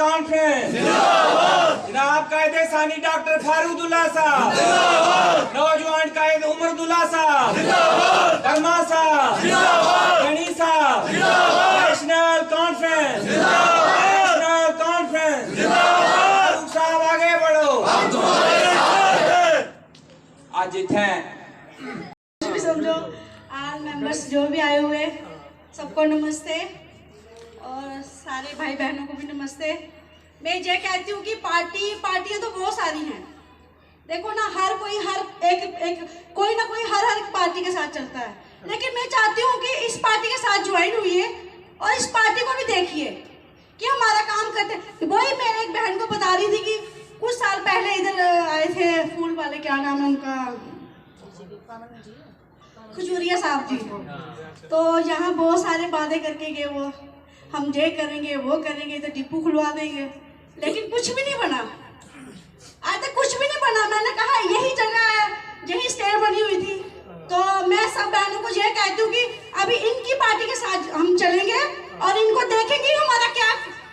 Conference जनाब कायदे सानी डॉक्टर फारूदुल्ला साहब, नौजवान कायद उमरदुल्ला साहब, वर्मा साहब, गनी साहब, national conference, national conference, Farooq साहब आगे बढ़ो। आज इतने समझो आज मेंबर्स जो भी आए हुए सबको नमस्ते और सारे भाई बहनों को भी नमस्ते। मैं ये कहती हूँ कि पार्टियां तो बहुत सारी हैं। देखो ना, हर कोई कोई ना कोई हर पार्टी के साथ चलता है, लेकिन मैं चाहती हूँ कि इस पार्टी के साथ ज्वाइन हुई है और इस पार्टी को भी देखिए कि हमारा काम करते। वही मैं एक बहन को बता रही थी कि कुछ साल पहले इधर आए थे फूल वाले, क्या नाम है उनका, खजूरिया साहब जी। तो यहाँ बहुत सारे वादे करके गए, वो हम ये करेंगे वो करेंगे, तो डिपो खुलवा देंगे, लेकिन कुछ भी नहीं बना। आज तक कुछ भी नहीं बना। मैंने कहा यही जगह है, यही स्टेट बनी हुई थी। तो मैं सब बहनों को यह कहती हूँ कि अभी इनकी पार्टी के साथ हम चलेंगे और इनको देखेंगे हमारा क्या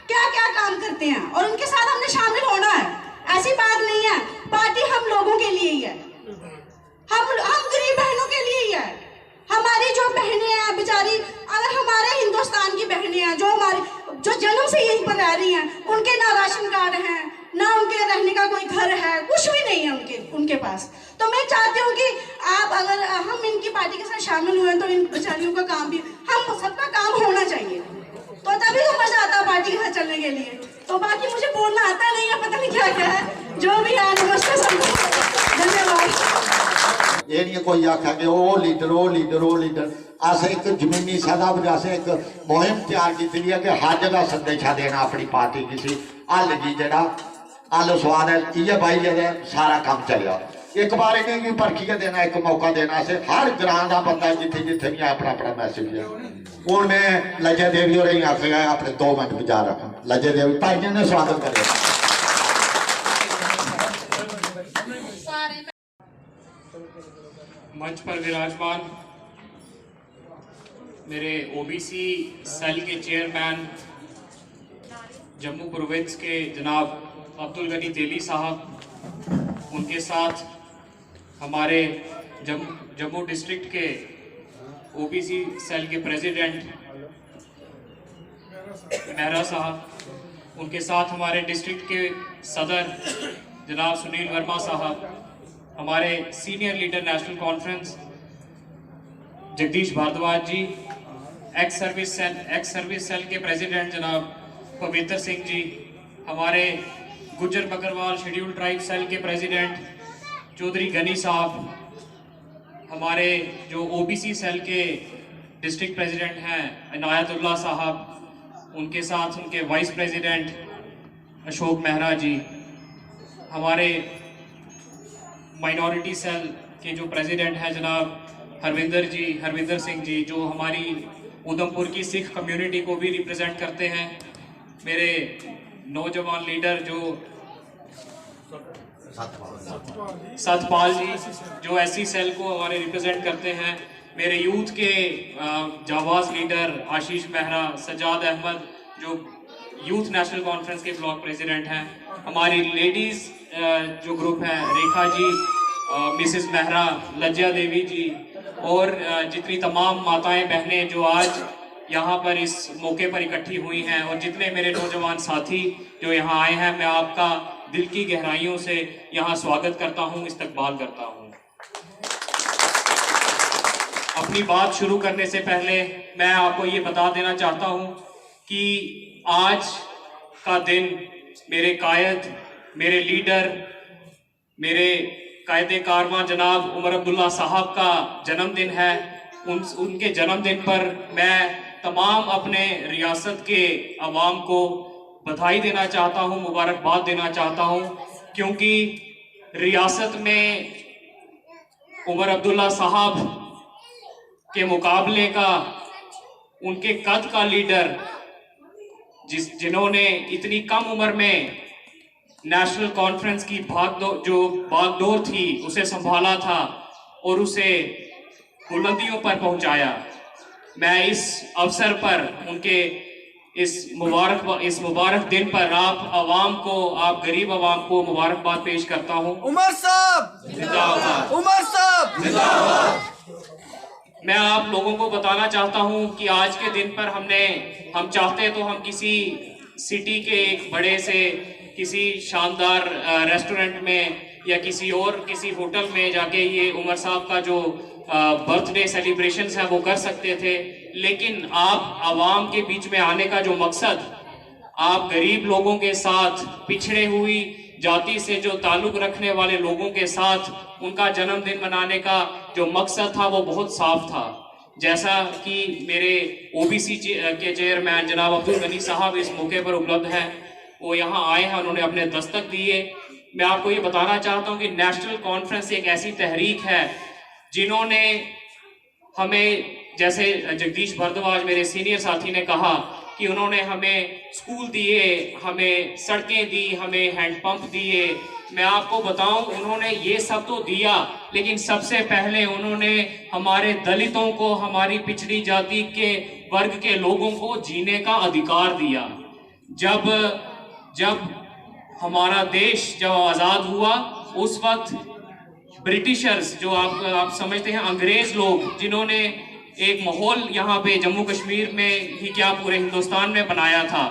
क्या क्या काम करते हैं और उनके साथ हमने शामिल होना है। ऐसी बात नहीं है, पार्टी हम लोगों के लिए ही है, हम गरीब बहनों के लिए ही है। हमारी जो बहनें हैं बेचारी, अगर हमारे हिंदुस्तान की बहनें हैं जो जन्म से यहीं पर रह रही हैं, उनके ना राशन कार्ड हैं, ना उनके रहने का कोई घर है, कुछ भी नहीं है उनके पास। तो मैं चाहती हूँ कि आप अगर हम इनकी पार्टी के साथ शामिल हुए तो इन बेचारियों का काम भी, हम सबका काम होना चाहिए, तो तभी तो मजा आता है पार्टी के साथ चलने के लिए। तो बाकी मुझे बोलना आता नहीं है, पता नहीं क्या क्या है, जो भी है नमस्ते सबको, धन्यवाद। ये नहीं कोई आखा कि वो लीडर अस एक जमीनी सतह पर असें एक मुहिम तैयार की है कि हर जगह संदेशा देना अपनी पार्टी की हल जी जरा हल स्वाद है इे भाई जगह सारा काम चलिया। एक बार इन्हें भी परखिए देना, एक मौका देना से हर ग्रां का बंदा जिथे जिथे भी अपना अपना मैसेज है। हूँ मैं लजे देवी और आखेगा अपने 2 मिनट बचा रखा। लजे देवी भाइयों ने स्वागत करे। मंच पर विराजमान मेरे ओबीसी सेल के चेयरमैन जम्मू प्रोविंस के जनाब अब्दुल गनी तेली साहब, उनके साथ हमारे जम्मू डिस्ट्रिक्ट के ओबीसी सेल के प्रेसिडेंट मेहरा साहब, उनके साथ हमारे डिस्ट्रिक्ट के सदर जनाब सुनील वर्मा साहब, हमारे senior leader National Conference Jagdish Bhardwaj ji, ex service cell के प्रेसिडेंट जनाब पवित्र सिंह जी, हमारे Gujjar Bakarwal schedule tribe cell के प्रेसिडेंट चौधरी गनी साहब, हमारे जो ओबीसी सेल के डिस्ट्रिक्ट प्रेसिडेंट हैं इनायतुल्लाह साहब, उनके साथ उनके वाइस प्रेसिडेंट अशोक मेहरा जी, हमारे माइनॉरिटी सेल के जो प्रेसिडेंट हैं जनाब हरविंदर सिंह जी, जो हमारी उधमपुर की सिख कम्युनिटी को भी रिप्रेजेंट करते हैं, मेरे नौजवान लीडर जो सतपाल जी जो एससी सेल को हमारे रिप्रेजेंट करते हैं, मेरे यूथ के जाबाज लीडर आशीष मेहरा, सजाद अहमद जो यूथ नेशनल कॉन्फ्रेंस के ब्लॉक प्रेसिडेंट हैं, हमारी लेडीज़ जो ग्रुप है रेखा जी, मिसेस मेहरा, लज्जा देवी जी और जितनी तमाम माताएं बहनें जो आज यहाँ पर इस मौके पर इकट्ठी हुई हैं और जितने मेरे नौजवान साथी जो यहाँ आए हैं, मैं आपका दिल की गहराइयों से यहाँ स्वागत करता हूँ, इस्तकबाल करता हूँ। अपनी बात शुरू करने से पहले मैं आपको ये बता देना चाहता हूँ कि आज का दिन मेरे कायद, मेरे लीडर, मेरे कायदे कारवां जनाब उमर अब्दुल्ला साहब का जन्मदिन है। उनके जन्मदिन पर मैं तमाम अपने रियासत के अवाम को बधाई देना चाहता हूँ, मुबारकबाद देना चाहता हूँ, क्योंकि रियासत में उमर अब्दुल्ला साहब के मुकाबले का उनके कद का लीडर जिन्होंने इतनी कम उम्र में नेशनल कॉन्फ्रेंस की भागदौड़ थी उसे संभाला था और उसे बुलंदियों पर पहुंचाया। मैं इस अवसर पर उनके इस मुबारक दिन पर आप गरीब आवाम को मुबारकबाद पेश करता हूं। उमर साहब जिंदाबाद। उमर साहब जिंदाबाद। मैं आप लोगों को बताना चाहता हूं कि आज के दिन पर हम चाहते तो हम किसी सिटी के एक बड़े से किसी शानदार रेस्टोरेंट में या किसी होटल में जाके ये उमर साहब का जो बर्थडे सेलिब्रेशंस है वो कर सकते थे, लेकिन आप आवाम के बीच में आने का जो मकसद, आप गरीब लोगों के साथ, पिछड़े हुई जाति से जो ताल्लुक रखने वाले लोगों के साथ उनका जन्मदिन मनाने का जो मकसद था वो बहुत साफ था। जैसा कि मेरे ओबीसी के चेयरमैन जनाब अब्दुल गनी साहब इस मौके पर उपलब्ध हैं, वो यहाँ आए हैं, उन्होंने अपने दस्तक दिए। मैं आपको ये बताना चाहता हूँ कि नेशनल कॉन्फ्रेंस एक ऐसी तहरीक है जिन्होंने हमें, जैसे जगदीश भारद्वाज मेरे सीनियर साथी ने कहा कि उन्होंने हमें स्कूल दिए, हमें सड़कें दी, हमें हैंडपंप दिए। मैं आपको बताऊं, उन्होंने ये सब तो दिया, लेकिन सबसे पहले उन्होंने हमारे दलितों को, हमारी पिछड़ी जाति के वर्ग के लोगों को जीने का अधिकार दिया। जब हमारा देश जब आज़ाद हुआ उस वक्त ब्रिटिशर्स, जो आप समझते हैं अंग्रेज लोग, जिन्होंने एक माहौल यहाँ पे जम्मू कश्मीर में ही क्या पूरे हिंदुस्तान में बनाया था,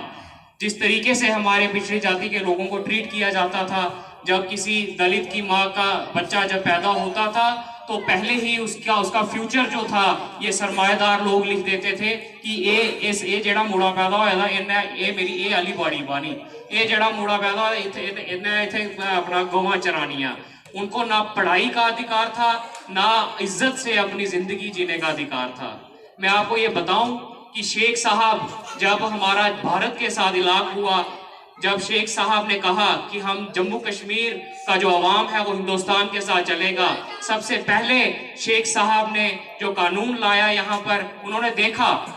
जिस तरीके से हमारे पिछड़ी जाति के लोगों को ट्रीट किया जाता था। जब किसी दलित की माँ का बच्चा जब पैदा होता था तो पहले ही उसका फ्यूचर जो था ये सरमाएदार लोग लिख देते थे कि ये जेड़ा मुड़ा पैदा होया ये मेरी ये आली बाड़ी बानी, ये जेड़ा मुड़ा पैदा होया इतने अपना गौवां चरानियां। उनको ना पढ़ाई का अधिकार था, ना इज्जत से अपनी जिंदगी जीने का अधिकार था। मैं आपको ये बताऊं कि शेख साहब जब हमारा भारत के साथ इलाक हुआ, जब शेख साहब ने कहा कि हम जम्मू कश्मीर का जो अवाम है वो हिंदुस्तान के साथ चलेगा, सबसे पहले शेख साहब ने जो कानून लाया यहाँ पर,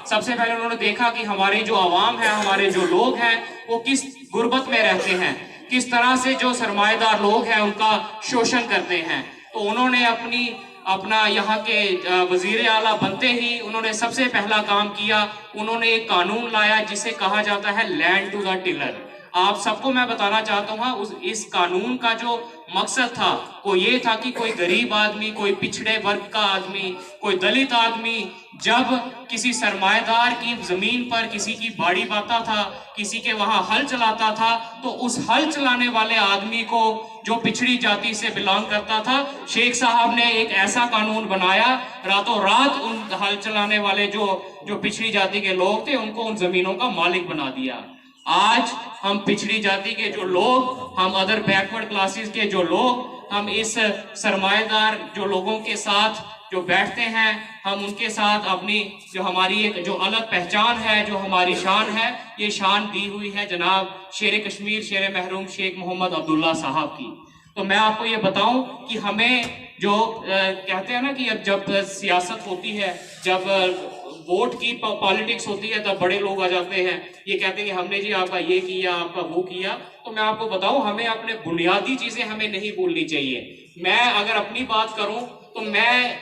सबसे पहले उन्होंने देखा कि हमारे जो अवाम है, हमारे जो लोग हैं वो किस गुर्बत में रहते हैं, किस तरह से जो सरमाएदार लोग हैं उनका शोषण करते हैं। तो उन्होंने अपना यहाँ के वजीर आला बनते ही उन्होंने सबसे पहला काम किया, उन्होंने एक कानून लाया जिसे कहा जाता है लैंड टू द टिलर। आप सबको मैं बताना चाहता हूँ इस कानून का जो मकसद था वो ये था कि कोई गरीब आदमी, कोई पिछड़े वर्ग का आदमी, कोई दलित आदमी जब किसी सरमाएदार की जमीन पर किसी की बाड़ी बाता था, किसी के वहां हल चलाता था, तो उस हल चलाने वाले आदमी को जो पिछड़ी जाति से बिलोंग करता था, शेख साहब ने एक ऐसा कानून बनाया, रातों रात उन हल चलाने वाले जो पिछड़ी जाति के लोग थे उनको उन जमीनों का मालिक बना दिया। आज हम पिछड़ी जाति के जो लोग, हम अदर बैकवर्ड क्लासेस के जो लोग, हम इस सरमाएदार जो लोगों के साथ जो बैठते हैं, हम उनके साथ अपनी जो हमारी एक जो अलग पहचान है, जो हमारी शान है, ये शान दी हुई है जनाब शेर कश्मीर, शेर महरूम शेख मोहम्मद अब्दुल्ला साहब की। तो मैं आपको ये बताऊं कि हमें जो कहते हैं ना कि अब जब सियासत होती है, जब वोट की पॉलिटिक्स होती है, तब बड़े लोग आ जाते हैं, ये कहते हैं कि हमने जी आपका ये किया, आपका वो किया। तो मैं आपको बताऊं, हमें अपने बुनियादी चीजें हमें नहीं भूलनी चाहिए। मैं अगर अपनी बात करूं तो मैं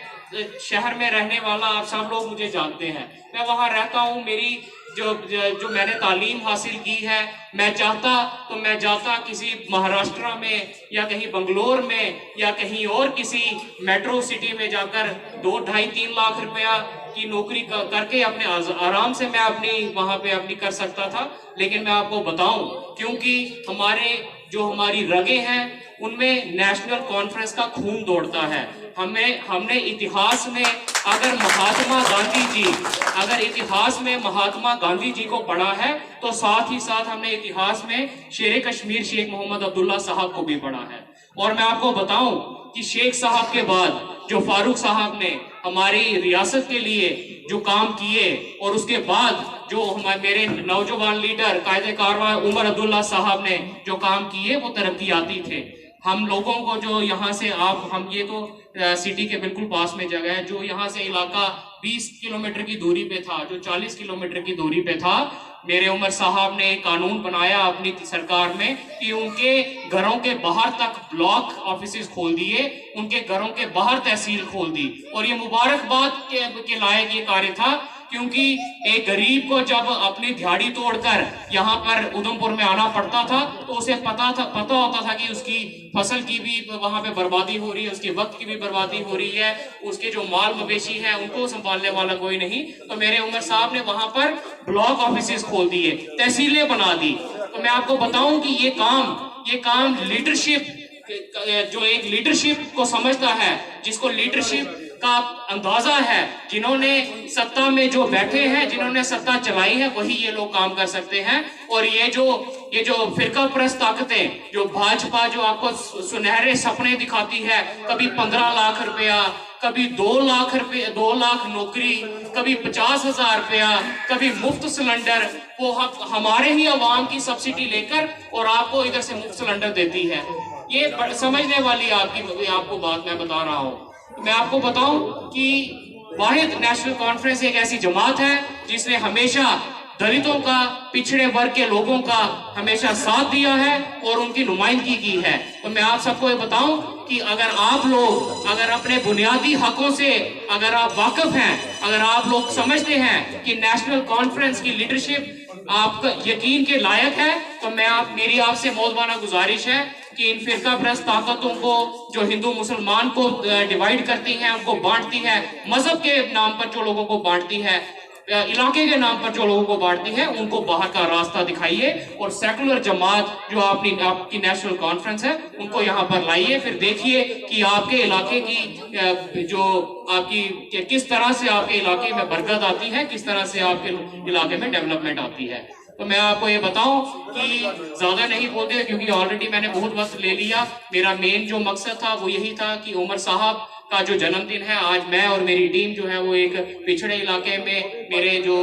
शहर में रहने वाला, आप सब लोग मुझे जानते हैं, मैं वहां रहता हूं, मेरी जो मैंने तालीम हासिल की है, मैं जाता किसी महाराष्ट्र में या कहीं बंगलोर में या कहीं और किसी मेट्रो सिटी में जाकर 2-2.5-3 लाख रुपया की नौकरी करके अपने आराम से मैं वहां पे अपनी कर सकता था। लेकिन मैं आपको बताऊं, क्योंकि हमारी रगें हैं उनमें नेशनल कॉन्फ्रेंस का खून दौड़ता है। हमने इतिहास में अगर इतिहास में महात्मा गांधी जी को पढ़ा है, तो साथ ही साथ हमने इतिहास में शेर कश्मीर शेख मोहम्मद अब्दुल्ला साहब को भी पढ़ा है। और मैं आपको बताऊं कि शेख साहब के बाद जो फारूक साहब ने हमारी रियासत के लिए जो काम किए, और उसके बाद जो मेरे नौजवान लीडर कायदे कारवा उमर अब्दुल्ला साहब ने जो काम किए, वो तरक्याती थे। हम लोगों को जो यहाँ से हम ये तो सिटी के बिल्कुल पास में जगह है, जो यहाँ से इलाका 20 किलोमीटर की दूरी पे था, जो 40 किलोमीटर की दूरी पे था, मेरे उमर साहब ने एक कानून बनाया अपनी सरकार में कि उनके घरों के बाहर तक ब्लॉक ऑफिसेज खोल दिए, उनके घरों के बाहर तहसील खोल दी। और ये मुबारकबाद के लायक ये कार्य था, क्योंकि एक गरीब को जब अपनी दिहाड़ी तोड़कर यहाँ पर उधमपुर में आना पड़ता था तो उसे पता होता था कि उसकी फसल की भी वहाँ पे बर्बादी हो रही है, उसके वक्त की भी बर्बादी हो रही है, उसके जो माल मवेशी है उनको संभालने वाला कोई नहीं। तो मेरे उमर साहब ने वहाँ पर ब्लॉक ऑफिसेज खोल दिए, तहसीलें बना दी। तो मैं आपको बताऊं कि ये काम लीडरशिप, जो एक लीडरशिप को समझता है, जिसको लीडरशिप का अंदाजा है, जिन्होंने सत्ता में जो बैठे हैं, जिन्होंने सत्ता चलाई है, वही ये लोग काम कर सकते हैं। और ये जो फिरका परस्त ताकतें, जो भाजपा जो आपको सुनहरे सपने दिखाती है, कभी 15 लाख रुपया, कभी 2 लाख रुपये, 2 लाख नौकरी, कभी 50,000 रुपया, कभी मुफ्त सिलेंडर, वो हमारे ही अवाम की सब्सिडी लेकर और आपको इधर से मुफ्त सिलेंडर देती है। ये समझने वाली आपको बात मैं बता रहा हूँ। मैं आपको बताऊं कि वाहिद नेशनल कॉन्फ्रेंस एक ऐसी जमात है जिसने हमेशा दलितों का, पिछड़े वर्ग के लोगों का हमेशा साथ दिया है और उनकी नुमाइंदगी की है। तो मैं आप सबको ये बताऊं कि अगर आप लोग अपने बुनियादी हकों से अगर आप वाकिफ हैं, अगर आप लोग समझते हैं कि नेशनल कॉन्फ्रेंस की लीडरशिप आपका यकीन के लायक है, तो मेरी आपसे मौजूदा गुजारिश है कि इन फिरका परस्त ताकतों को, जो हिंदू मुसलमान को डिवाइड करती हैं, उनको बांटती है, मजहब के नाम पर जो लोगों को बांटती है, इलाके के नाम पर जो लोगों को बांटती है, उनको बाहर का रास्ता दिखाइए। और सेकुलर जमात जो आपकी नेशनल कॉन्फ्रेंस है, उनको यहाँ पर लाइए। फिर देखिए कि आपके इलाके की जो आपकी किस तरह से आपके इलाके में बरकत आती है, किस तरह से आपके इलाके में डेवलपमेंट आती है। तो मैं आपको ये बताऊं कि ज्यादा नहीं बोलते, क्योंकि ऑलरेडी मैंने बहुत वक्त ले लिया। मेरा मेन जो मकसद था वो यही था कि उमर साहब का जो जन्मदिन है, आज मैं और मेरी टीम जो है वो एक पिछड़े इलाके में मेरे जो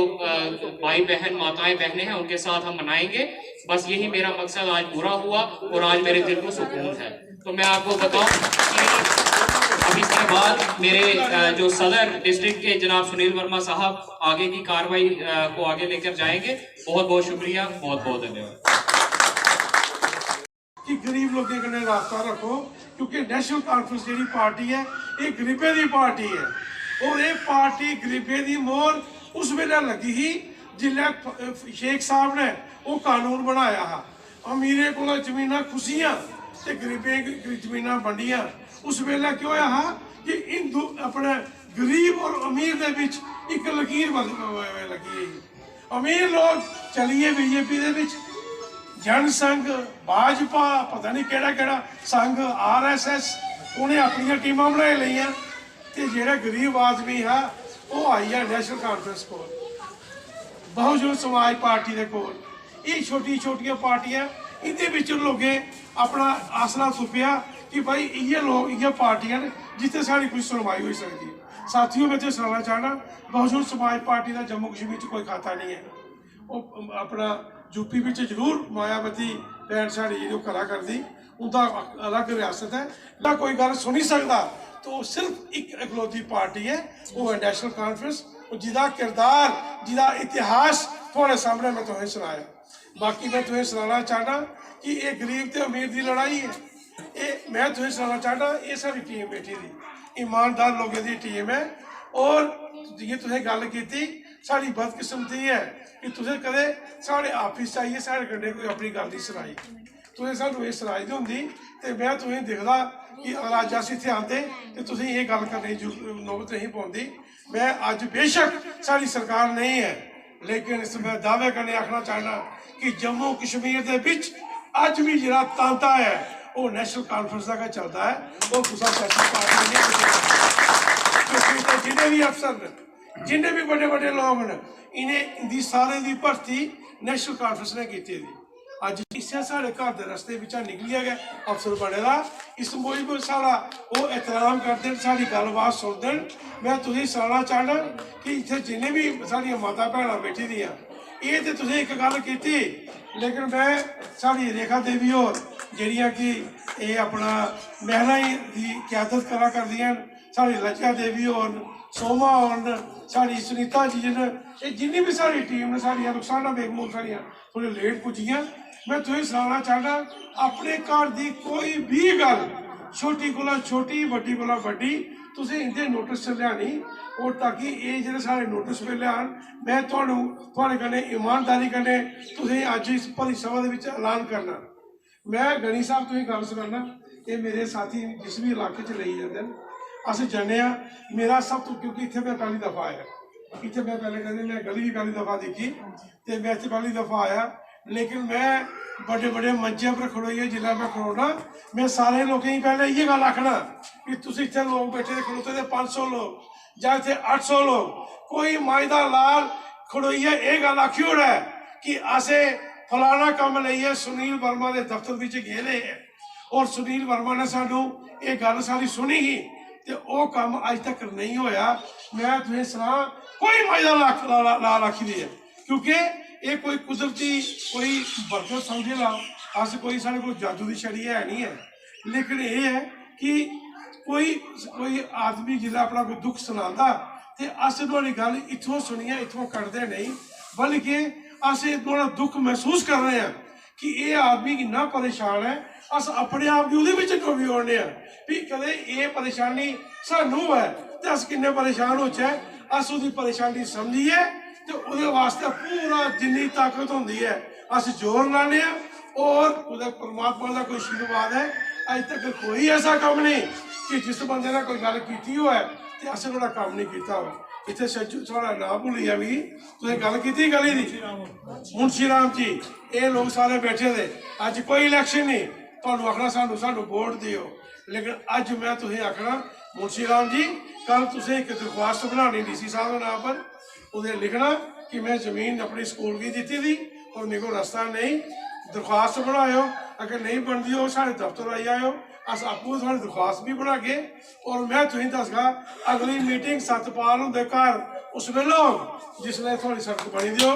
भाई बहन, माताएं बहनें हैं, उनके साथ हम मनाएंगे। बस यही मेरा मकसद आज पूरा हुआ और आज मेरे दिल को सुकून है। तो मैं आपको बताऊं कि अब इसके बाद मेरे जो सदर डिस्ट्रिक्ट के जनाब सुनील वर्मा साहब आगे की कार्रवाई को आगे लेकर जाएंगे। बहुत बहुत शुक्रिया, बहुत बहुत धन्यवाद। कि गरीब लोगों कन्नै रास्ता रखो, क्योंकि नेशनल कॉन्फ्रेंस जी पार्टी है, ये गरीबें की पार्टी है। और ये पार्टी गरीबें की मोहर उस वेले लगी ही जिल्लै शेख साहब ने वो कानून बनाया हा, अमीरें को जमीनां खुसियां ते गरीबें जमीनां बंडियां। उस वेले क्या होया हा कि अपने गरीब और अमीर के बीच एक लकीर लगी है। अमीर लोग चलिए बीजेपी दे विच, जन संघ, भाजपा, पता नहीं केड़ा संघ, RSS, उन्हें अपन टीमां बनाई लियां, ते जेड़ा गरीब आदमी है वो आई है नेशनल कॉन्फ्रेंस को, बहुजन समाज पार्टी के कोल। ये छोटी छोटियां पार्टियां, इहदे विच लोगें अपना आसरा तुप्या कि भाई इये लोग, इये पार्टियां ने जिथे साड़ी कुछ सुनवाई हो सकती है। साथियों में तो सुनाना चाहना, बहुजन समाज पार्टी का जम्मू कश्मीर कोई खाता नहीं है। वो अपना यूपी में जरूर मायावती भैन साड़ी जी करा कर दी, उनका अलग रियासत है ना, कोई गल सुनी सकता। तो सिर्फ एक इकलौती पार्टी है, वो है नेशनल कॉन्फ्रेंस, जिदा किरदार, जिदा इतिहास थोड़े सामने मैं तुम्हें सुनाया। बाकी मैं तुम्हें सुनाना चाहना कि ये गरीब ते अमीर की लड़ाई है। ये मैं तुम्हें सुनाना चाहना, ये सारी टीम बैठी थी, ईमानदार लोगों की टीम है। और ये तुसें गल की साड़ी बदकिस्मती है कि तुसें कदे साढ़े ऑफिस आइए साढ़े कन्नै कोई अपनी गल नहीं सुनाई। तुसें सानू ये सुनाई दी होंदी ते मैं तुसें दिखदा कि अगर अज अस इत्थे आंदे ते तुसें ये गल करने की नौबत नहीं पौंदी। मैं अज बेशक साड़ी सरकार नहीं है, लेकिन इस मैं दावे करने आखना चाहना कि जम्मू कश्मीर के विच अज भी जिहड़ा तांता है वो नेशनल कॉन्फ्रेंस का चलता है, वो कुसा सियासी पार्टी नहीं। जिन्हें भी अफसर, जिन्हें भी बड़े बड़े लोग ने, इन्हें इनकी सारे की भर्ती नेशनल कॉन्फ्रेंस ने की थी। अज इसे साढ़े घर के रस्ते बिचा निकलिया गया अफसर बने का, इस मूजब साड़ा वो एहतराम करते, साड़ी गलबात सुनते। मैं तुझे सुनाना चाहना कि इतने जिन्हें भी साड़ियाँ माता भैन बैठी दियाँ, ये तो तुझे एक गल की, लेकिन मैं साड़ी रेखा देवी और जड़ियाँ कि ये अपना महिला की क्यादत करा कर दियाँ, साड़ी लज्जा देवी होन, सोमा होन, साड़ी सुनीता जी न, ये जिन्नी भी साड़ी टीम ने, साड़ियां रुखसाना बेगम साड़ियां थोड़ी लेट पुजियां। मैं तुसें सनाना चाहना अपने घर की कोई भी गल छोटी कोला छोटी वड्डी कोला वड्डी तुसें इंदे नोटिस च लियानी, और ताकि ये जेह्ड़े साढ़े नोटिस पे लियान मैं थुआढ़े कन्नै ईमानदारी कन्नै तुसें अज्ज इस भरी सभा दे विच ऐलान करना। मैं गनी साहब तुसें गल सनाना, ये मेरे साथी जिस भी इलाके च लेई जाते हैं अस जन्ने आं। मेरा सब तो क्योंकि इत्थे मैं पहली दफ़ा आया, इत्थे मैं पहले कदें मैं गली भी पहली दफ़ा दिक्खी ते मैं इत्थे पहली दफ़ा आया, लेकिन मैं बड़े बड़े मंचे पर खड़ोइयै जिल्लै मैं खड़ोना मैं सारे लोकें गी पैह्ले इ'यै गल्ल आखना कि तुस इत्थे लोग बैठे दे खड़ोते दे 500 लोग जां इत्थे 800 लोग, कोई मायदा लाल खड़ोइयै एह् गल्ल आखी ओड़े कि असें फलाना कम्म लेइयै सुनील वर्मा दे दफ्तर बिच गेदे हे और सुनील वर्मा ने सानू ये गल सारी सुनी ही ते ओह् कम्म अज तक नहीं होया। मैं तुसें सनां कोई मायदा लाल आखी दी है, क्योंकि ये कोई कुदरती कोई बरकत समझे ला, अस कोई साढ़े को जादू की छड़ी है नहीं है, लेकिन ये है कि कोई आदमी जिसलै अपना कोई दुख सनांदा ते अस नुहाड़ी गल इत्थों सुनियै इत्थों कड्ढदे नहीं, बल्कि अस नुहाड़ा दुख महसूस कर रहे हैं कि ये आदमी इन्ना परेशान है, अस अपने आप गी ओहदे विच डोबी ओड़ने आं भी कदे ये परेशानी सानू है ते अस किन्ने परेशान होचै, अस ओहदी परेशानी समझिए ते ओहदे वास्ते पूरा जिन्नी ताकत होंदी है अस जोर लाने आं। और ओहदे परमात्मा का कोई आशीर्वाद है, अज तक कोई ऐसा काम नहीं कि जिस बंदे ने कोई गल कीती होए ते असें नुहाड़ा कम्म नहीं कीता हो। इत्थे सच्चू थोड़ा नाम भुल्ली जा मिगी, तुसें गल कीती गली दी मुंशी राम जी, ये लोग सारे बैठे दे, अज कोई इलैक्शन नहीं, तुहानू आखना सानू वोट दिओ, लेकिन अज मैं तुसें आखना मुंशी राम जी कल तुसें एक दरख्वास्त बनानी DC साहब के नाम पर, उहदे लिखना कि मैं जमीन अपनी स्कूल की दी थी और मेरे को रास्ता नहीं, दरख्वास्त बनाओ, अगर नहीं बनती हो साढ़े दफ्तर आई जाओ, अस आपूं थोड़ी दरख्वास्त भी बनागे। और मैं तुसें दसगा अगली मीटिंग सतपाल हुंदे घर उस वेले होग जिसलै थोड़ी सड़क बनी दी हो।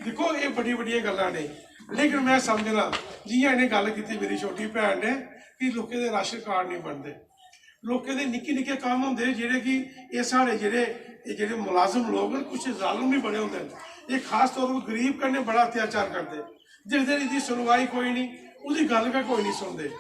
देखो ये बड़ी बड़िया गल्लां नहीं, लेकिन मैं समझना जियां इन्हें गल की मेरी छोटी भैन ने कि लोकें दे राशन कार्ड नहीं बनते, लोकें दे निक्के निक्के कम्म होंदे जेह्ड़े कि ये साढ़े जेह्ड़े मुलाजम लोग न कुछ जालम भी बने होंदे, ये खास तौर पर गरीब कन्नै बड़ा अत्याचार करते, जिस दिन इसकी सुनवाई कोई नहीं, उसकी गल गै कोई नहीं सुनते।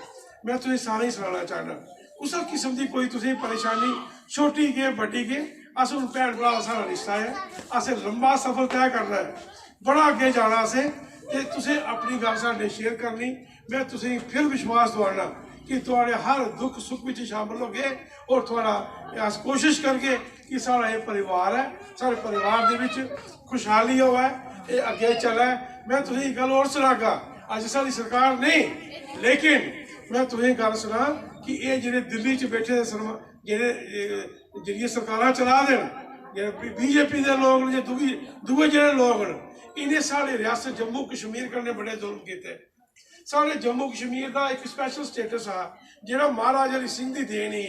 मैं तुसें सारें सनाना चाहना कुसै किस्म की कोई तुसें परेशानी छोटी के बड्डी के, अस हुण भैन भरा दा साढ़ा रिश्ता है, असें लंबा सफर तय करना है, बड़ा अग्गे जाना असें, ते तुसें अपनी गल साढ़े शेयर करनी। मैं तुसें फिर विश्वास दिवाना कि थोड़े हर दुख सुख में शामिल हो गए, और थोड़ा अस कोशिश करगे कि साढ़ा ये परिवार है, साढ़े परिवार दे विच खुशहाली होवे, ये अगे चले। मैं तुसें गल और सुनागा, अज साड़ी सरकार नहीं, लेकिन मैं तुसें गल सुना कि ये जेह्ड़े दिल्ली च बैठे जेह्ड़ियां सरकारां चला दे न, BJP दे लोग न, दूए जेह्ड़े लोग न, इन्हें साढ़े रियासत जम्मू कश्मीर कन्नै बड़े जुल्म कीते। साढ़े जम्मू कश्मीर का एक स्पैशल स्टेटस है जेह्ड़ा महाराजा हरी सिंह दी देन ही,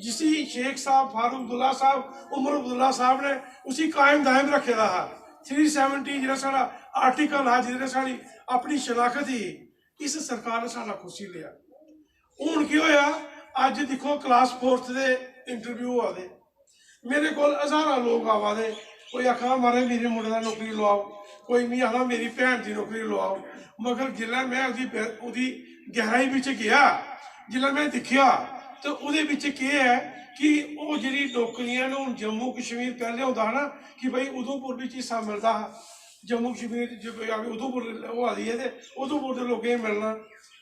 जिसी शेख साहब, फारूक अब्दुल्ला साहब, उमर अब्दुल्ला साहब ने उसी कायम दायम रखे दा हा। 370 जेह्ड़ा साढ़ा आर्टिकल हा जिहदे साढ़ी अपनी शनाखत ही, इस सरकार ने साढ़ा खुशी लिया। हूँ की होया, अज दिक्खो क्लास 4th दे इंटरव्यू होआ दे, मेरे को हज़ारां लोग आवा दे, कोई आखा महाराज मेरे मुंडे दा नौकरी लवाओ, कोई मी आखदा मेरी भैन की नौकरी लवाओ, मगर जिल्लै मैं ओहदी गहराई बिच गया, जिल्लै मैं दिक्खिया तो ओहदे बिच केह् है कि ओह जेह्ड़ी नौकरियां न, हूँ जम्मू कश्मीर पहले होंदा हा ना कि भाई उधमपुर बिच हिस्सा मिलदा हा, जम्मू कश्मीर उधमपुर होआ दी है तो उधमपुर के लोगों मिलना,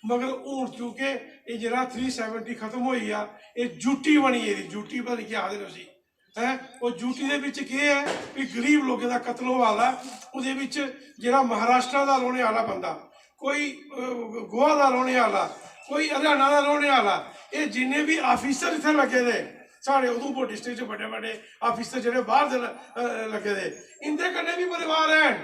मगर हूँ क्योंकि ये जरा 370 खत्म हो गया, ये ड्यूटी बनी गेदी, ड्यूटी पता नहीं क्या आखदे उसी है, वो ड्यूटी दे विच केह् है कि गरीब लोगों का कत्ल होआ दा, उहदे विच जेह्ड़ा महाराष्ट्र का रोने वाला बंदा, कोई गोवा का रोने वाला, कोई हरियाणा का रोने वाला, ये जिन्ने भी ऑफिसर इत्थे लगे दे साढ़े उधमपुर डिस्ट्रिक्ट च बड़े बड़े ऑफिसर जेह्ड़े बाहर दे लगे दे, इंदे कन्नै भी परिवार हैन,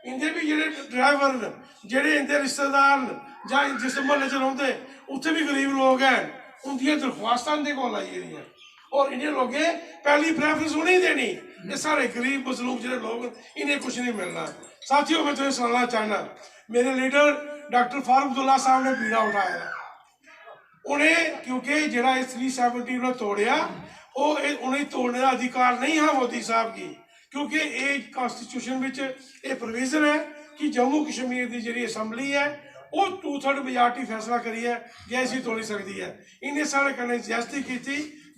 इंदे भी जेह्ड़े ड्राइवर न, जेह्ड़े इंदे रिश्तेदार न, जां जिस म्हल्ले च रौंह्दे उत्थे भी गरीब लोग हैं, उंदियां दरख्वास्तां इंदे कोल आई गेदियां, और इन्हें लोगें पहली प्रेफरेंस उनें ही देनी। ये सारे गरीब मजलूम जेह्ड़े लोग इन्हें कुछ नहीं मिलना। साथियों, मैं तुझे सुनाना चाहना, मेरे लीडर डॉक्टर फारूक अब्दुल्ला साहब ने बीड़ा उठाया, उन्हें क्योंकि जरा 370 ने तोड़िया उन्हें तोड़ने का अधिकार नहीं है मोदी साहब की, क्योंकि एक कॉन्स्टिट्यूशन में एक प्रोविजन है कि जम्मू कश्मीर की जी असैंबली है वो 2/3 मेजॉरिटी फैसला करिए गैस ही तोड़ी सकती है। इन्हें साढ़े कन्नै ज्यादती की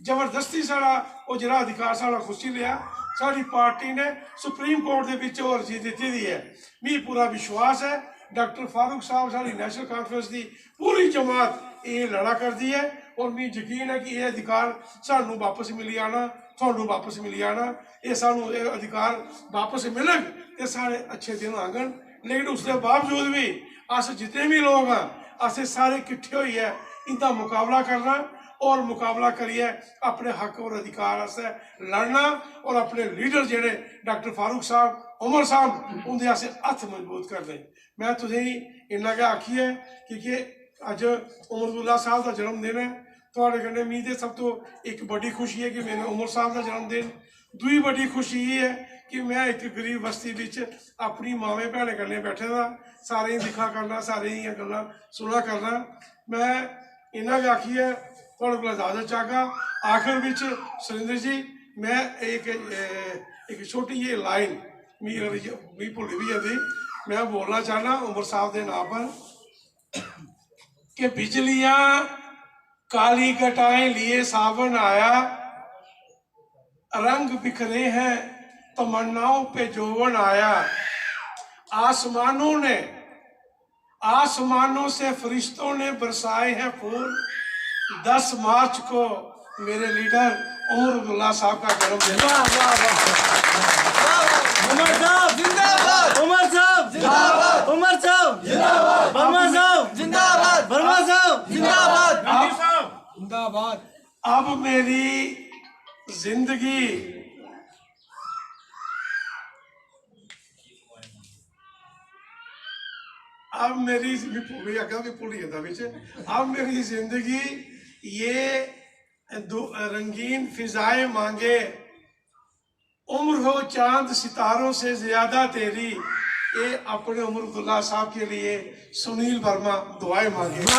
जबरदस्ती साढ़ा वो जरा अधिकार साढ़ा खुशी लिया। साड़ी पार्टी ने सुप्रीम कोर्ट के विच वो अर्जी दी दी है। मी पूरा विश्वास है डॉक्टर फारूक साहब साड़ी नेशनल कॉन्फ्रेंस की पूरी जमात ये लड़ा कर दी है और मी यकीन है कि यह अधिकार सानू वापस मिली आना, थानू वापस मिली आना, ये सानू अधिकार वापस मिलग तो सारे अच्छे दिन आंगन। लेकिन उसके बावजूद भी अस जितने भी लोग हैं असें सारे किट्ठे होई है इनका मुकाबला करना और मुकाबला करिए अपने हक और अधिकार से लड़ना और अपने लीडर जेडे डॉक्टर फारूक साहब उमर साहब उनके आसे हथ मजबूत कर दें। मैं तुझे इन्ना क्या आखी है कि अज उमर अब्दुल्ला साहब का जन्मदिन है। थोड़े कन्नै मी ते सब तो एक बड़ी खुशी है कि मेरे उमर साहब का जन्मदिन। दूई बड़ी खुशी ये है कि मैं एक गरीब बस्ती बिच अपनी मावे भैनें कन्नै बैठे दा सारे दिखा करना सारे दियां गल्लां सुना करना। मैं इन्ना गै आखी है थोड़े को इजाजत चाहगा। आखिर बिच सुरेंद्र जी मैं एक छोटी जी लाइन मी भुली भी जाती मैं बोलना चाहना उमर साहब के नाम पर कि बिजलियां काली घटाएं लिए सावन आया, रंग बिखरे हैं तमन्नाओं पे जोवन आया। आसमानों से फरिश्तों ने बरसाए हैं फूल। 10 मार्च को मेरे लीडर उमर अब्दुल्ला साहब का जन्मदिन। उमर साहब जिंदाबाद, उमर साहब जिंदाबाद, उमर साहब जिंदाबाद, वर्मा साहब जिंदाबाद, वर्मा साहब जिंदाबाद, जिंदाबाद। अब मेरी जिंदगी अब मेरी ये रंगीन फिजाएं मांगे, उम्र हो चांद सितारों से ज्यादा तेरी। ये अपने उमर अब्दुल्ला साहब के लिए सुनील वर्मा दुआएं मांगे। जय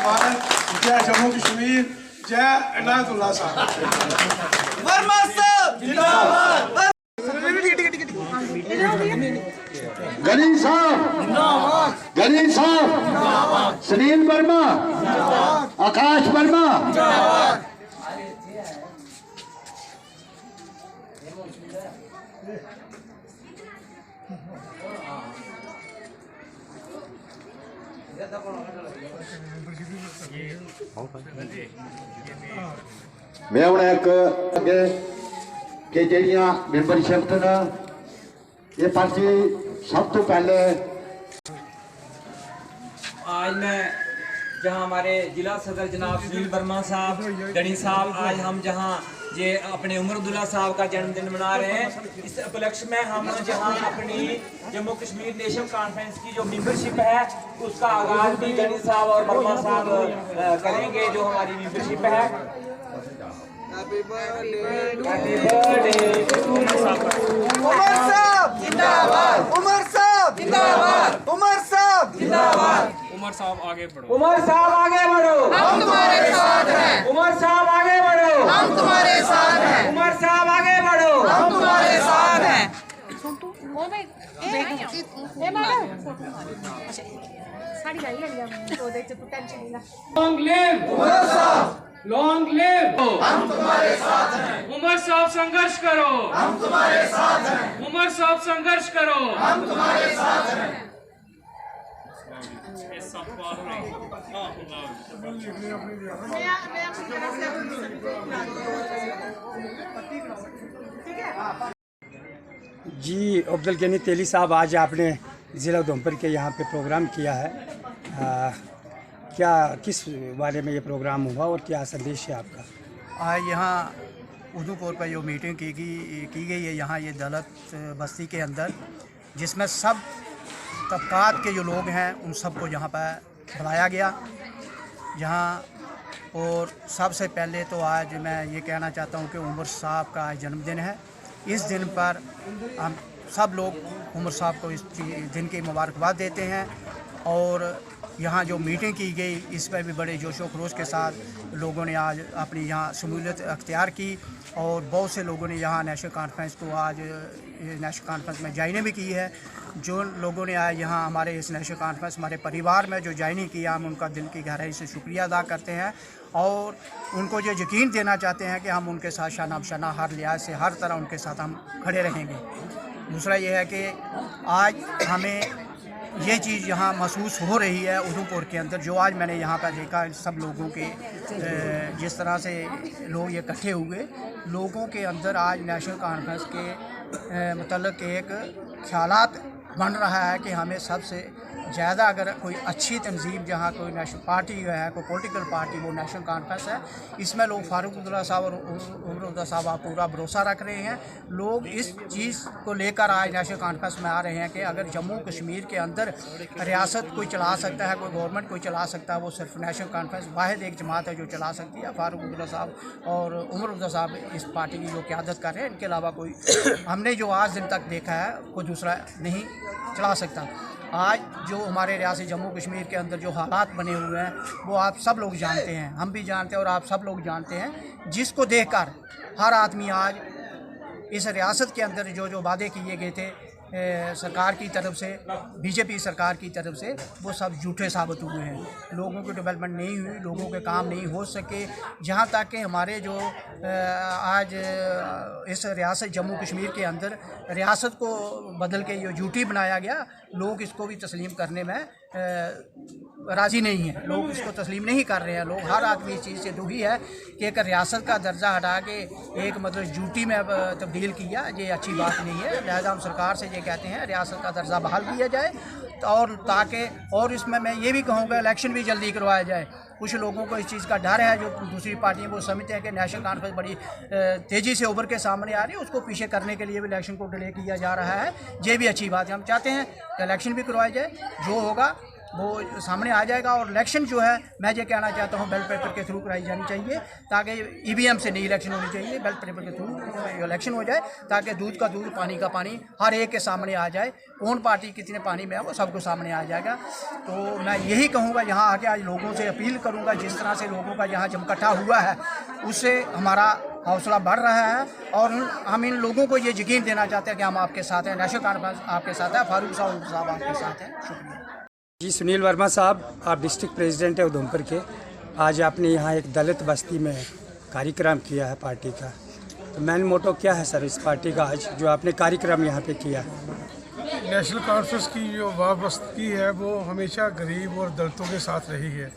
भारत, जय जम्मू कश्मीर, जय इनायतुल्लाह साहब। वर्मा साहब जिंदाबाद, गनी साहब, सुनील वर्मा, आकाश वर्मा, मैं हूं एक अगे कि जड़ियां मैंबरशिप न ये पर्ची सब तो पहले आज मैं जहां हमारे जिला सदर जनाब सुनील वर्मा साहब डणी साहब आज हम जहां ये अपने उमर अब्दुल्ला साहब का जन्मदिन मना रहे हैं, इस उपलक्ष्य में हम जहां अपनी जम्मू कश्मीर नेशनल कॉन्फ्रेंस की जो मेंबरशिप है उसका आगाज भी डणी साहब और वर्मा साहब करेंगे। जो हमारी मेंबरशिप है हैप्पी बर्थडे उमर साहब जिंदाबाद, उमर साहब जिंदाबाद, उमर साहब जिंदाबाद। उमर साहब आगे बढ़ो, उमर साहब आगे बढ़ो, हम तुम्हारे साथ हैं, उमर साहब आगे बढ़ो, हम तुम्हारे साथ हैं, उमर साहब आगे बढ़ो, हम तुम्हारे साथ हैं। लॉन्ग लिव उमर साहब, लॉन्ग लिव, हम तुम्हारे साथ हैं, उमर साहब संघर्ष करो, हम तुम्हारे साथ हैं, उमर साहब संघर्ष करो, हम तुम्हारे साथ हैं। जी अब्दुल गनी तेली साहब, आज आपने ज़िला उधमपुर के यहाँ पे प्रोग्राम किया है, क्या किस बारे में ये प्रोग्राम हुआ और क्या संदेश है आपका? आज यहाँ उधमपुर पर जो मीटिंग की गई है यहाँ ये दलित बस्ती के अंदर, जिसमें सब तबकात के जो लोग हैं उन सबको यहाँ पर बुलाया गया यहाँ। और सबसे पहले तो आज मैं ये कहना चाहता हूँ कि उमर साहब का आज जन्मदिन है। इस दिन पर हम सब लोग उमर साहब को इस दिन की मुबारकबाद देते हैं और यहाँ जो मीटिंग की गई इस पर भी बड़े जोशो खरोश के साथ लोगों ने आज अपनी यहाँ शमूलियत अख्तियार की और बहुत से लोगों ने यहाँ नेशनल कॉन्फ्रेंस को आज नेशनल कॉन्फ्रेंस में ज्वाइनिंग भी की है। जो लोगों ने आज यहाँ हमारे इस नेशनल कॉन्फ्रेंस हमारे परिवार में जो ज्वाइनिंग किया, हम उनका दिल की गहराई से शुक्रिया अदा करते हैं और उनको ये यकीन देना चाहते हैं कि हम उनके साथ शाना बशाना हर लिहाज से हर तरह उनके साथ हम खड़े रहेंगे। दूसरा ये है कि आज हमें ये चीज़ यहाँ महसूस हो रही है उधमपुर के अंदर, जो आज मैंने यहाँ पर देखा सब लोगों के जिस तरह से लोग ये इकट्ठे हुए, लोगों के अंदर आज नेशनल कॉन्फ्रेंस के मतलब एक ख्यालात बन रहा है कि हमें सबसे ज़्यादा अगर कोई अच्छी तंजीम जहाँ कोई नेशनल पार्टी है, कोई पॉलिटिकल पार्टी, वो नेशनल कॉन्फ्रेंस है। इसमें लोग फारूक अब्दुल्ला साहब और उमर अब्दुल्ला साहब आप पूरा भरोसा रख रहे हैं। लोग इस चीज़ को लेकर आज नेशनल कॉन्फ्रेंस में आ रहे हैं कि अगर जम्मू कश्मीर के अंदर रियासत कोई चला सकता है, कोई गवर्नमेंट कोई चला सकता है, वो सिर्फ नेशनल कॉन्फ्रेंस वाहिद एक जमात है जो चला सकती है। फारूक अब्दुल्ला साहब और उमर अब्दुल्ला साहब इस पार्टी की जो क़यादत कर रहे हैं, इनके अलावा कोई हमने जो आज दिन तक देखा है कोई दूसरा नहीं चला सकता। आज जो हमारे रियासत जम्मू कश्मीर के अंदर जो हालात बने हुए हैं वो आप सब लोग जानते हैं, हम भी जानते हैं और आप सब लोग जानते हैं, जिसको देखकर हर आदमी आज इस रियासत के अंदर जो वादे किए गए थे सरकार की तरफ से, बीजेपी सरकार की तरफ से, वो सब झूठे साबित हुए हैं। लोगों की डेवलपमेंट नहीं हुई, लोगों के काम नहीं हो सके। जहाँ तक कि हमारे जो आज इस रियासत जम्मू कश्मीर के अंदर रियासत को बदल के जो झूठी बनाया गया, लोग इसको भी तस्लीम करने में राज़ी नहीं है, लोग इसको तस्लीम नहीं कर रहे हैं। लोग हर आदमी इस चीज़ से दुखी है कि एक रियासत का दर्जा हटा के एक मतलब झूठी में तब्दील किया, ये अच्छी बात नहीं है। लिहाजा हम सरकार से ये कहते हैं रियासत का दर्जा बहाल किया जाए और ताकि और इसमें मैं ये भी कहूँगा इलेक्शन भी जल्दी करवाया जाए। कुछ लोगों को इस चीज़ का डर है, जो दूसरी पार्टियां वो समझते हैं कि नेशनल कॉन्फ्रेंस बड़ी तेज़ी से उभर के सामने आ रही है, उसको पीछे करने के लिए भी इलेक्शन को डिले किया जा रहा है। ये भी अच्छी बात है। हम चाहते हैं कि इलेक्शन भी करवाया जाए, जो होगा वो सामने आ जाएगा। और इलेक्शन जो है, मैं ये कहना चाहता हूँ बैलेट पेपर के थ्रू कराई जानी चाहिए, ताकि ईवीएम से नहीं इलेक्शन होनी चाहिए, बैलेट पेपर के थ्रू इलेक्शन हो जाए, ताकि दूध का दूध पानी का पानी हर एक के सामने आ जाए। कौन पार्टी कितने पानी में है वो सबको सामने आ जाएगा। तो मैं यही कहूँगा, यहाँ आके आज लोगों से अपील करूँगा, जिस तरह से लोगों का यहाँ जम इकट्ठा हुआ है उससे हमारा हौसला बढ़ रहा है और हम इन लोगों को ये यकीन देना चाहते हैं कि हम आपके साथ हैं, नेशनल कॉन्फ्रेंस आपके साथ है, फारूक साहब आपके साथ हैं। शुक्रिया जी। सुनील वर्मा साहब, आप डिस्ट्रिक्ट प्रेसिडेंट है उधमपुर के। आज आपने यहाँ एक दलित बस्ती में कार्यक्रम किया है पार्टी का, तो मेन मोटो क्या है सर इस पार्टी का आज जो आपने कार्यक्रम यहाँ पे किया? नेशनल कॉन्फ्रेंस की जो वाबस्तगी है वो हमेशा गरीब और दलितों के साथ रही है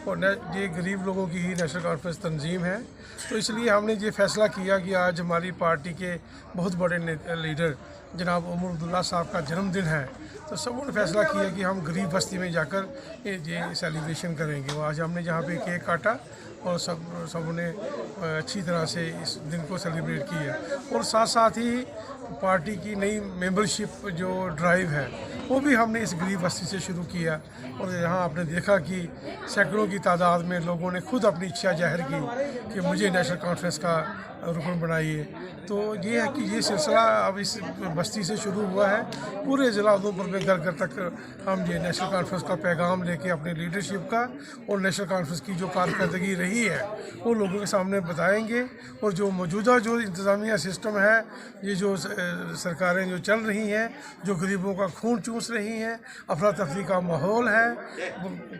और ये गरीब लोगों की ही नेशनल कॉन्फ्रेंस तंजीम है। तो इसलिए हमने ये फैसला किया कि आज हमारी पार्टी के बहुत बड़े लीडर जनाब उमर अब्दुल्ला साहब का जन्मदिन है, तो सबों ने फैसला किया कि हम गरीब बस्ती में जाकर ये सेलिब्रेशन करेंगे। वो आज हमने जहाँ पे केक काटा और सबों ने अच्छी तरह से इस दिन को सेलिब्रेट किया। और साथ साथ ही पार्टी की नई मेंबरशिप जो ड्राइव है वो भी हमने इस गरीब बस्ती से शुरू किया और यहाँ आपने देखा कि सैकड़ों की तादाद में लोगों ने खुद अपनी इच्छा जाहिर की कि मुझे नेशनल कॉन्फ्रेंस का रुकन बनाइए। तो ये है कि ये सिलसिला अब इस बस्ती से शुरू हुआ है। पूरे ज़िला उधमपुर में घर घर तक हम ये नेशनल कॉन्फ्रेंस का पैगाम लेके अपनी लीडरशिप का और नेशनल कॉन्फ्रेंस की जो कारकर्दगी रही है वो लोगों के सामने बताएंगे। और जो मौजूदा जो इंतज़ामिया सिस्टम है, ये जो सरकारें जो चल रही हैं, जो गरीबों का खून चूस रही हैं, अफरा तफरी का माहौल है,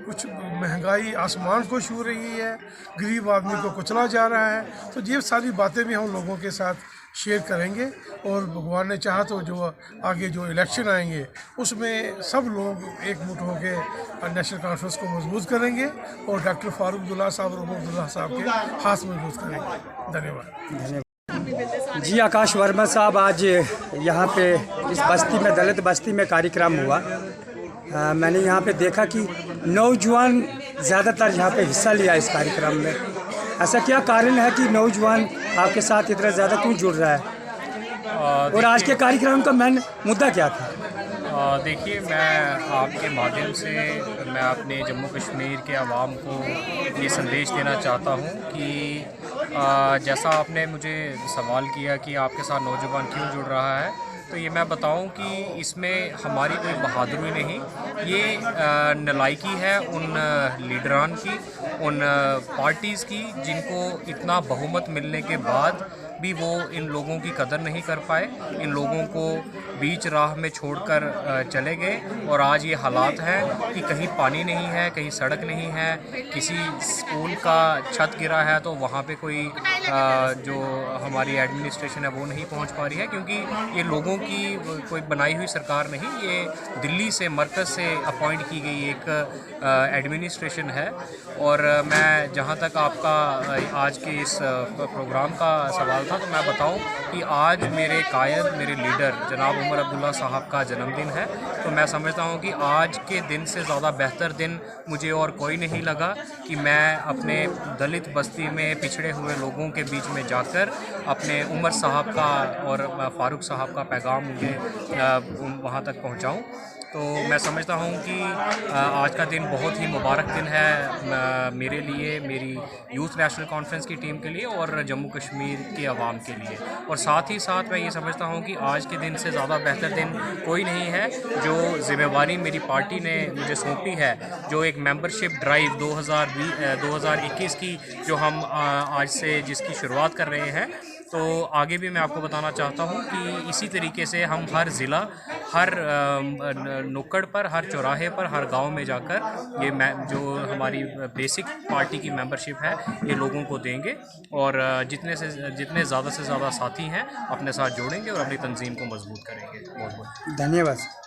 कुछ महंगाई आसमान को छू रही है, गरीब आदमी को कुचला जा रहा है, तो ये सारी बातें भी हम लोगों के साथ शेयर करेंगे। और भगवान ने चाहा तो जो आगे जो इलेक्शन आएंगे उसमें सब लोग एक मुठ होकर नेशनल कॉन्फ्रेंस को मजबूत करेंगे और डॉक्टर फारूक अब्दुल्ला साहब और उमर अब्दुल्ला साहब के हाथ मजबूत करेंगे। धन्यवाद जी। आकाश वर्मा साहब, आज यहाँ पे इस बस्ती में दलित बस्ती में कार्यक्रम हुआ। मैंने यहाँ पे देखा कि नौजवान ज़्यादातर यहाँ पे हिस्सा लिया इस कार्यक्रम में। ऐसा क्या कारण है कि नौजवान आपके साथ इतना ज़्यादा क्यों जुड़ रहा है और आज के कार्यक्रम का मेन मुद्दा क्या था? देखिए, मैं आपके माध्यम से मैं अपने जम्मू कश्मीर के अवाम को ये संदेश देना चाहता हूँ कि जैसा आपने मुझे सवाल किया कि आपके साथ नौजवान क्यों जुड़ रहा है, तो ये मैं बताऊं कि इसमें हमारी कोई बहादुरी नहीं, ये नालायकी है उन लीडरान की, उन पार्टीज़ की जिनको इतना बहुमत मिलने के बाद भी वो इन लोगों की कदर नहीं कर पाए, इन लोगों को बीच राह में छोड़कर चले गए। और आज ये हालात हैं कि कहीं पानी नहीं है, कहीं सड़क नहीं है, किसी स्कूल का छत गिरा है तो वहाँ पे कोई जो हमारी एडमिनिस्ट्रेशन है वो नहीं पहुँच पा रही है, क्योंकि ये लोगों की कोई बनाई हुई सरकार नहीं, ये दिल्ली से मरकज़ से अपॉइंट की गई एक एडमिनिस्ट्रेशन है। और मैं जहाँ तक आपका आज के इस प्रोग्राम का सवाल था, तो मैं बताऊं कि आज मेरे कायद, मेरे लीडर जनाब उमर अब्दुल्ला साहब का जन्मदिन है। तो मैं समझता हूं कि आज के दिन से ज़्यादा बेहतर दिन मुझे और कोई नहीं लगा कि मैं अपने दलित बस्ती में पिछड़े हुए लोगों के बीच में जाकर अपने उमर साहब का और फ़ारूक साहब का पैगाम मुझे वहाँ तक पहुँचाऊँ। तो मैं समझता हूँ कि आज का दिन बहुत ही मुबारक दिन है मेरे लिए, मेरी यूथ नेशनल कॉन्फ्रेंस की टीम के लिए और जम्मू कश्मीर के अवाम के लिए। और साथ ही साथ मैं ये समझता हूँ कि आज के दिन से ज़्यादा बेहतर दिन कोई नहीं है। जो ज़िम्मेवारी मेरी पार्टी ने मुझे सौंपी है, जो एक मेंबरशिप ड्राइव 2021 की जो हम आज से जिसकी शुरुआत कर रहे हैं, तो आगे भी मैं आपको बताना चाहता हूँ कि इसी तरीके से हम हर ज़िला, हर नुक्कड़ पर, हर चौराहे पर, हर गांव में जाकर ये जो हमारी बेसिक पार्टी की मेंबरशिप है ये लोगों को देंगे और जितने ज़्यादा से ज़्यादा साथी हैं अपने साथ जोड़ेंगे और अपनी तंजीम को मजबूत करेंगे। बहुत बहुत धन्यवाद।